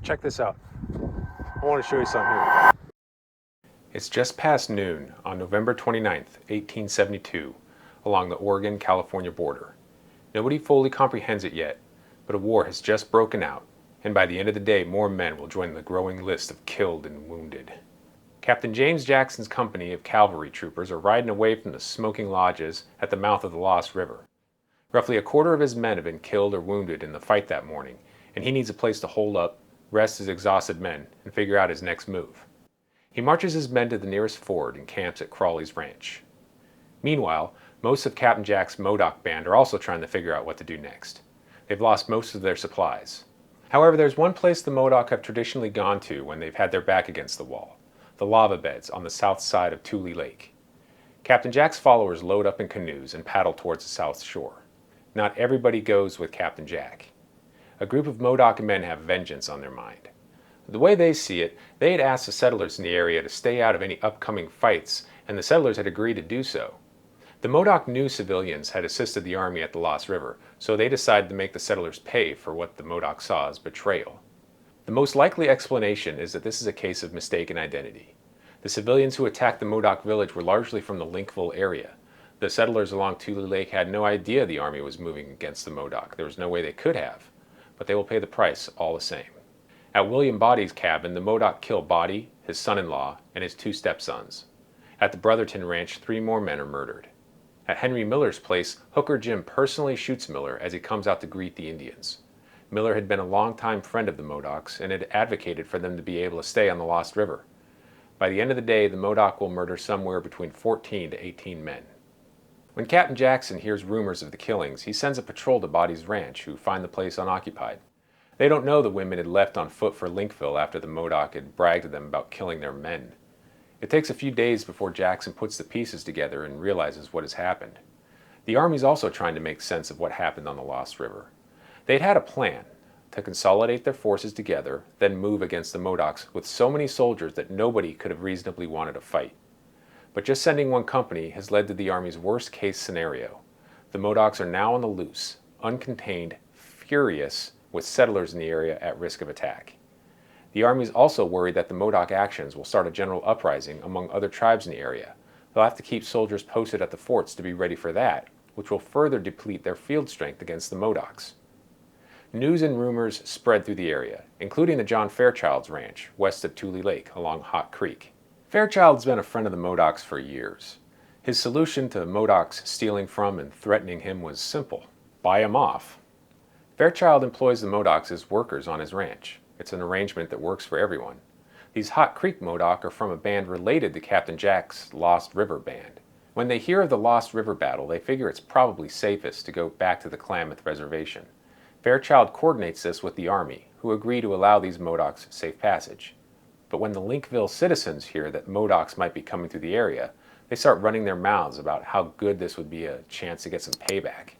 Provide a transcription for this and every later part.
Check this out. I want to show you something here. It's just past noon on November 29th, 1872, along the Oregon-California border. Nobody fully comprehends it yet, but a war has just broken out, and by the end of the day, more men will join the growing list of killed and wounded. Captain James Jackson's company of cavalry troopers are riding away from the smoking lodges at the mouth of the Lost River. Roughly a quarter of his men have been killed or wounded in the fight that morning, and he needs a place to hold up, rest his exhausted men, and figure out his next move. He marches his men to the nearest ford and camps at Crawley's ranch. Meanwhile, most of Captain Jack's Modoc band are also trying to figure out what to do next. They've lost most of their supplies. However, there's one place the Modoc have traditionally gone to when they've had their back against the wall: the lava beds on the south side of Tule Lake. Captain Jack's followers load up in canoes and paddle towards the south shore. Not everybody goes with Captain Jack. A group of Modoc men have vengeance on their mind. The way they see it, they had asked the settlers in the area to stay out of any upcoming fights, and the settlers had agreed to do so. The Modoc knew civilians had assisted the army at the Lost River, so they decided to make the settlers pay for what the Modoc saw as betrayal. The most likely explanation is that this is a case of mistaken identity. The civilians who attacked the Modoc village were largely from the Linkville area. The settlers along Tule Lake had no idea the army was moving against the Modoc. There was no way they could have, but they will pay the price all the same. At William Body's cabin, the Modoc kill Body, his son-in-law, and his two stepsons. At the Brotherton Ranch, 3 more men are murdered. At Henry Miller's place, Hooker Jim personally shoots Miller as he comes out to greet the Indians. Miller had been a longtime friend of the Modocs and had advocated for them to be able to stay on the Lost River. By the end of the day, the Modoc will murder somewhere between 14 to 18 men. When Captain Jackson hears rumors of the killings, he sends a patrol to Body's ranch, who find the place unoccupied. They don't know the women had left on foot for Linkville after the Modoc had bragged to them about killing their men. It takes a few days before Jackson puts the pieces together and realizes what has happened. The army's also trying to make sense of what happened on the Lost River. They'd had a plan to consolidate their forces together, then move against the Modocs with so many soldiers that nobody could have reasonably wanted to fight. But just sending one company has led to the Army's worst-case scenario. The Modocs are now on the loose, uncontained, furious, with settlers in the area at risk of attack. The Army is also worried that the Modoc actions will start a general uprising among other tribes in the area. They'll have to keep soldiers posted at the forts to be ready for that, which will further deplete their field strength against the Modocs. News and rumors spread through the area, including the John Fairchild's ranch, west of Tule Lake, along Hot Creek. Fairchild's been a friend of the Modocs for years. His solution to Modocs stealing from and threatening him was simple: buy him off. Fairchild employs the Modocs as workers on his ranch. It's an arrangement that works for everyone. These Hot Creek Modoc are from a band related to Captain Jack's Lost River band. When they hear of the Lost River battle, they figure it's probably safest to go back to the Klamath Reservation. Fairchild coordinates this with the Army, who agree to allow these Modocs safe passage. But when the Linkville citizens hear that Modocs might be coming through the area, they start running their mouths about how good this would be a chance to get some payback.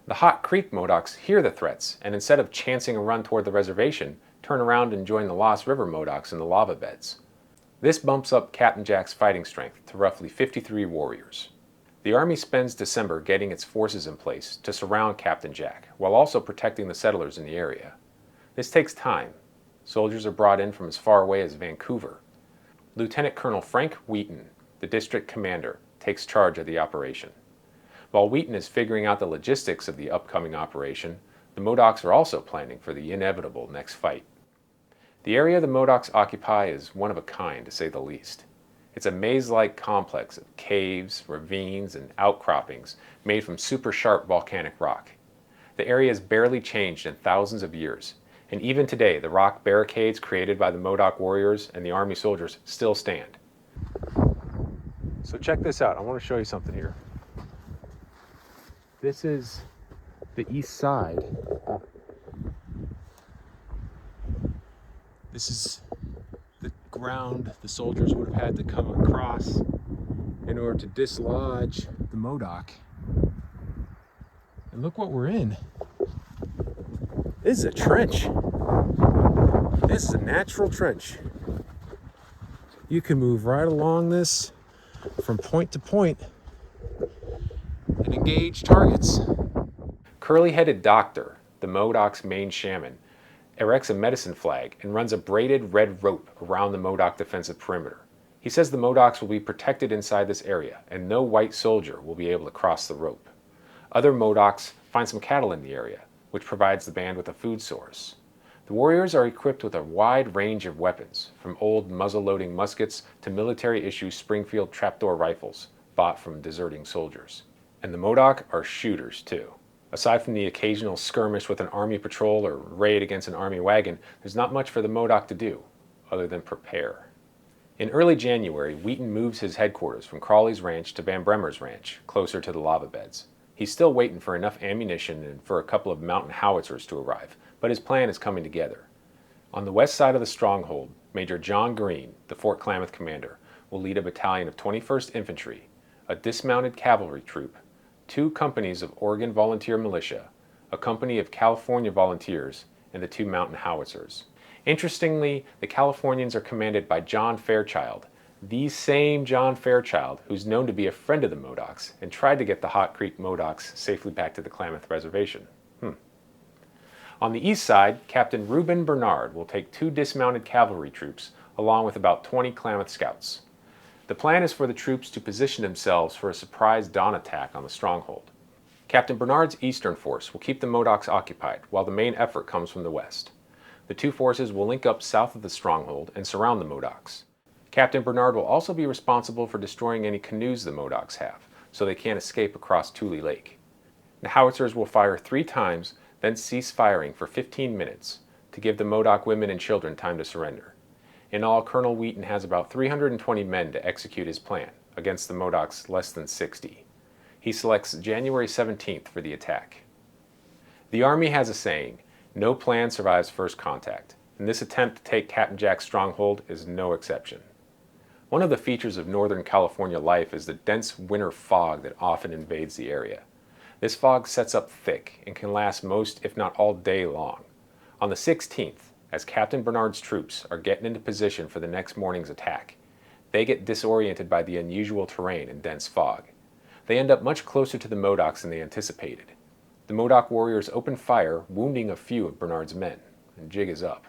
The Hot Creek Modocs hear the threats, and instead of chancing a run toward the reservation, turn around and join the Lost River Modocs in the lava beds. This bumps up Captain Jack's fighting strength to roughly 53 warriors. The Army spends December getting its forces in place to surround Captain Jack, while also protecting the settlers in the area. This takes time. Soldiers are brought in from as far away as Vancouver. Lieutenant Colonel Frank Wheaton, the district commander, takes charge of the operation. While Wheaton is figuring out the logistics of the upcoming operation, the Modocs are also planning for the inevitable next fight. The area the Modocs occupy is one of a kind, to say the least. It's a maze-like complex of caves, ravines, and outcroppings made from super sharp volcanic rock. The area has barely changed in thousands of years, and even today the rock barricades created by the Modoc warriors and the Army soldiers still stand. So check this out, I want to show you something here. This is the east side. This is the ground the soldiers would have had to come across in order to dislodge the Modoc. And look what we're in. This is a trench. This is a natural trench. You can move right along this from point to point and engage targets. Curly-headed Doctor, the Modoc's main shaman, erects a medicine flag, and runs a braided red rope around the Modoc defensive perimeter. He says the Modocs will be protected inside this area, and no white soldier will be able to cross the rope. Other Modocs find some cattle in the area, which provides the band with a food source. The warriors are equipped with a wide range of weapons, from old muzzle-loading muskets to military-issue Springfield trapdoor rifles, bought from deserting soldiers. And the Modoc are shooters, too. Aside from the occasional skirmish with an army patrol or raid against an army wagon, there's not much for the Modoc to do, other than prepare. In early January, Wheaton moves his headquarters from Crawley's Ranch to Van Bremer's Ranch, closer to the lava beds. He's still waiting for enough ammunition and for a couple of mountain howitzers to arrive, but his plan is coming together. On the west side of the Stronghold, Major John Green, the Fort Klamath commander, will lead a battalion of 21st Infantry, a dismounted cavalry troop, 2 companies of Oregon Volunteer Militia, a company of California Volunteers, and the 2 mountain howitzers. Interestingly, the Californians are commanded by John Fairchild, the same John Fairchild who's known to be a friend of the Modocs and tried to get the Hot Creek Modocs safely back to the Klamath Reservation. On the east side, Captain Reuben Bernard will take 2 dismounted cavalry troops along with about 20 Klamath scouts. The plan is for the troops to position themselves for a surprise dawn attack on the Stronghold. Captain Bernard's eastern force will keep the Modocs occupied while the main effort comes from the west. The 2 forces will link up south of the Stronghold and surround the Modocs. Captain Bernard will also be responsible for destroying any canoes the Modocs have, so they can't escape across Tule Lake. The howitzers will fire 3 times, then cease firing for 15 minutes to give the Modoc women and children time to surrender. In all, Colonel Wheaton has about 320 men to execute his plan, against the Modocs less than 60. He selects January 17th for the attack. The Army has a saying, "No plan survives first contact," and this attempt to take Captain Jack's Stronghold is no exception. One of the features of Northern California life is the dense winter fog that often invades the area. This fog sets up thick and can last most, if not all day long. On the 16th, as Captain Bernard's troops are getting into position for the next morning's attack, they get disoriented by the unusual terrain and dense fog. They end up much closer to the Modocs than they anticipated. The Modoc warriors open fire, wounding a few of Bernard's men, and jig is up.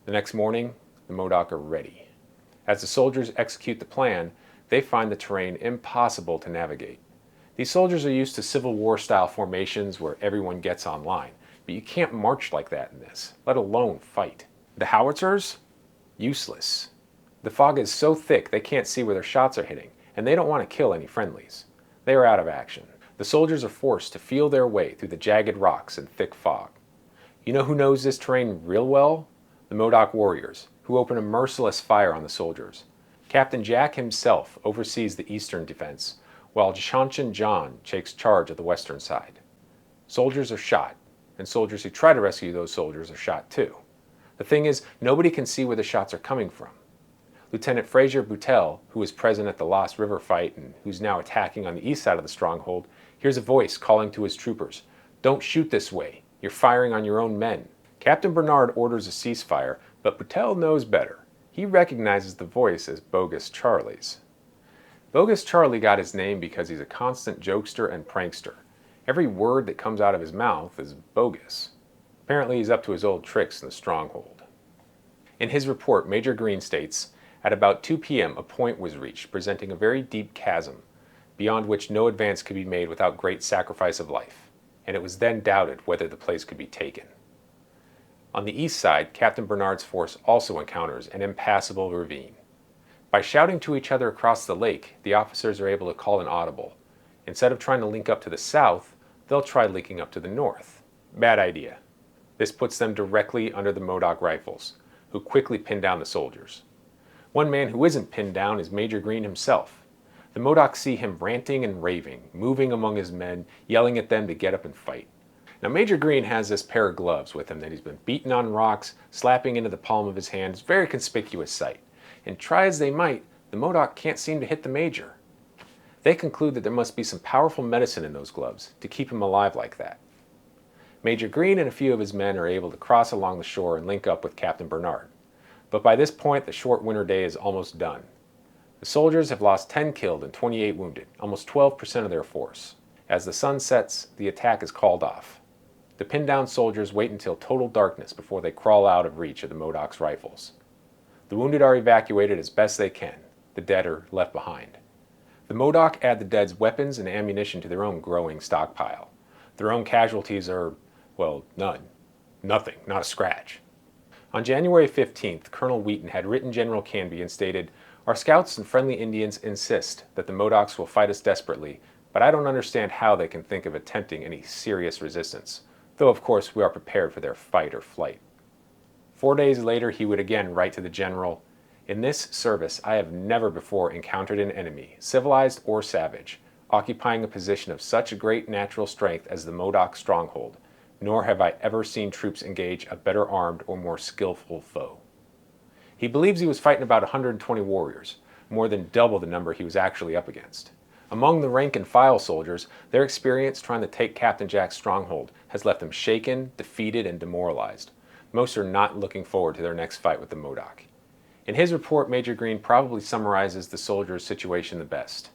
The next morning, the Modoc are ready. As the soldiers execute the plan, they find the terrain impossible to navigate. These soldiers are used to Civil War-style formations where everyone gets on line, but you can't march like that in this, let alone fight. The howitzers? Useless. The fog is so thick they can't see where their shots are hitting, and they don't want to kill any friendlies. They are out of action. The soldiers are forced to feel their way through the jagged rocks and thick fog. You know who knows this terrain real well? The Modoc warriors, who open a merciless fire on the soldiers. Captain Jack himself oversees the eastern defense, while Shanchan John takes charge of the western side. Soldiers are shot, and soldiers who try to rescue those soldiers are shot too. The thing is, nobody can see where the shots are coming from. Lieutenant Fraser Boutelle, who was present at the Lost River fight and who's now attacking on the east side of the Stronghold, hears a voice calling to his troopers, "Don't shoot this way. You're firing on your own men." Captain Bernard orders a ceasefire, but Boutelle knows better. He recognizes the voice as Bogus Charlie's. Bogus Charlie got his name because he's a constant jokester and prankster. Every word that comes out of his mouth is bogus. Apparently he's up to his old tricks in the Stronghold. In his report, Major Green states, "At about 2 p.m. a point was reached, presenting a very deep chasm, beyond which no advance could be made without great sacrifice of life, and it was then doubted whether the place could be taken." On the east side, Captain Bernard's force also encounters an impassable ravine. By shouting to each other across the lake, the officers are able to call an audible. Instead of trying to link up to the south, they'll try linking up to the north. Bad idea. This puts them directly under the Modoc rifles, who quickly pin down the soldiers. One man who isn't pinned down is Major Green himself. The Modocs see him ranting and raving, moving among his men, yelling at them to get up and fight. Now Major Green has this pair of gloves with him that he's been beating on rocks, slapping into the palm of his hand. It's a very conspicuous sight. And try as they might, the Modoc can't seem to hit the Major. They conclude that there must be some powerful medicine in those gloves to keep him alive like that. Major Green and a few of his men are able to cross along the shore and link up with Captain Bernard. But by this point, the short winter day is almost done. The soldiers have lost 10 killed and 28 wounded, almost 12% of their force. As the sun sets, the attack is called off. The pinned down soldiers wait until total darkness before they crawl out of reach of the Modoc's rifles. The wounded are evacuated as best they can. The dead are left behind. The Modoc add the dead's weapons and ammunition to their own growing stockpile. Their own casualties are, well, none. Nothing, not a scratch. On January 15th, Colonel Wheaton had written General Canby and stated, "Our scouts and friendly Indians insist that the Modocs will fight us desperately, but I don't understand how they can think of attempting any serious resistance, though of course we are prepared for their fight or flight." 4 days later he would again write to the general, "In this service I have never before encountered an enemy, civilized or savage, occupying a position of such great natural strength as the Modoc Stronghold, nor have I ever seen troops engage a better armed or more skillful foe." He believes he was fighting about 120 warriors, more than double the number he was actually up against. Among the rank and file soldiers, their experience trying to take Captain Jack's stronghold has left them shaken, defeated, and demoralized. Most are not looking forward to their next fight with the Modoc. In his report, Major Green probably summarizes the soldiers' situation the best.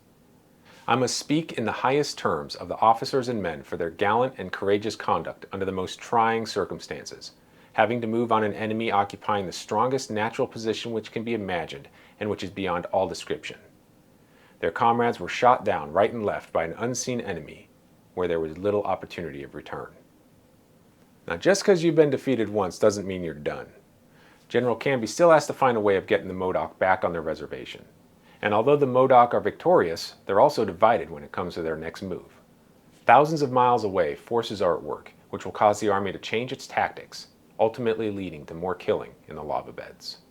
"I must speak in the highest terms of the officers and men for their gallant and courageous conduct under the most trying circumstances, having to move on an enemy occupying the strongest natural position which can be imagined and which is beyond all description. Their comrades were shot down right and left by an unseen enemy where there was little opportunity of return." Now, just because you've been defeated once doesn't mean you're done. General Canby still has to find a way of getting the Modoc back on their reservation. And although the Modoc are victorious, they're also divided when it comes to their next move. Thousands of miles away, forces are at work, which will cause the army to change its tactics, ultimately leading to more killing in the lava beds.